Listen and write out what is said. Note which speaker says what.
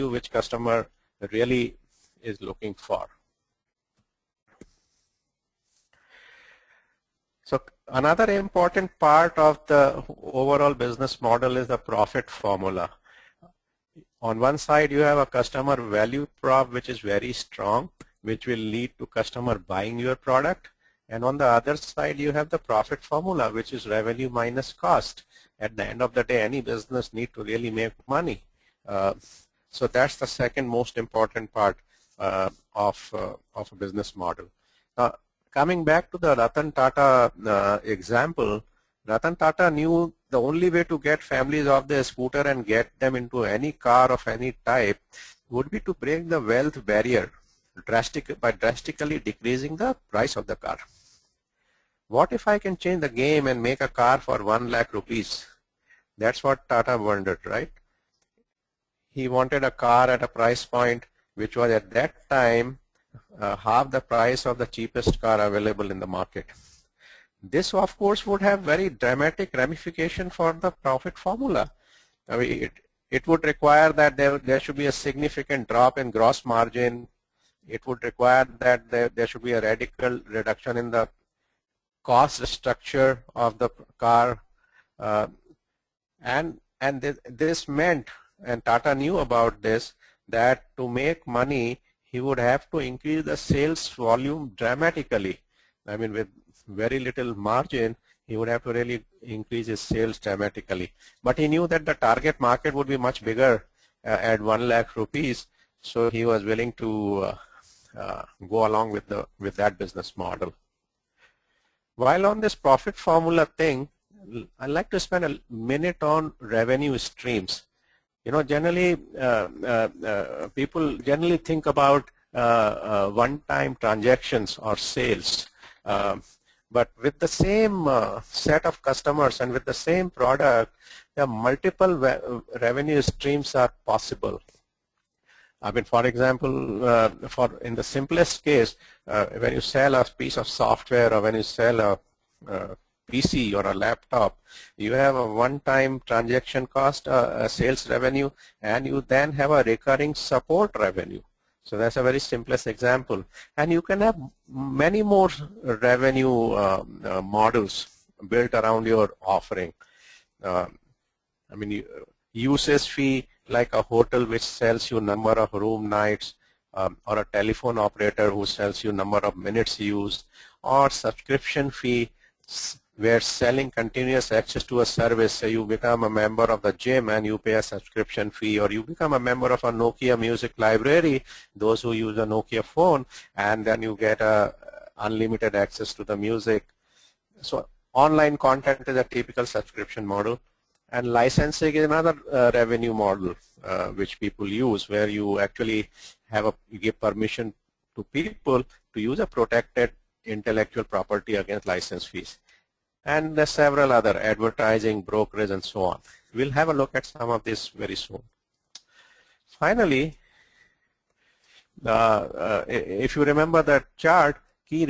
Speaker 1: which customer really is looking for. So another important part of the overall business model is the profit formula. On one side, you have a customer value prop, which is very strong, which will lead to customer buying your product. And on the other side, you have the profit formula, which is revenue minus cost. At the end of the day, any business need to really make money. So that's the second most important part of a business model. Coming back to the Ratan Tata example, Ratan Tata knew the only way to get families off their scooter and get them into any car of any type would be to break the wealth barrier by drastically decreasing the price of the car. What if I can change the game and make a car for 1 lakh rupees? That's what Tata wondered, right? He wanted a car at a price point which was at that time half the price of the cheapest car available in the market. This, of course, would have very dramatic ramification for the profit formula. I mean, it would require that there should be a significant drop in gross margin. It would require that there should be a radical reduction in the cost structure of the car, and this meant, and Tata knew about this, that to make money he would have to increase the sales volume dramatically. I mean, with very little margin, he would have to really increase his sales dramatically. But he knew that the target market would be much bigger at 1 lakh rupees, so he was willing to go along with that business model. While on this profit formula thing, I'd like to spend a minute on revenue streams. You know, generally people generally think about one-time transactions or sales. But with the same set of customers and with the same product, there are multiple revenue streams are possible. I mean, for example, in the simplest case, when you sell a piece of software or when you sell a PC or a laptop, you have a one-time transaction cost, a sales revenue, and you then have a recurring support revenue. So that's a very simplest example. And you can have many more revenue models built around your offering. I mean, usage fee, like a hotel which sells you number of room nights, or a telephone operator who sells you number of minutes used, or subscription fee where selling continuous access to a service. So you become a member of the gym and you pay a subscription fee, or you become a member of a Nokia music library, those who use a Nokia phone, and then you get unlimited access to the music. So online content is a typical subscription model, and licensing is another revenue model which people use, where you actually you give permission to people to use a protected intellectual property against license fees. And there's several other, advertising, brokerage, and so on. We'll have a look at some of this very soon. Finally, if you remember that chart, key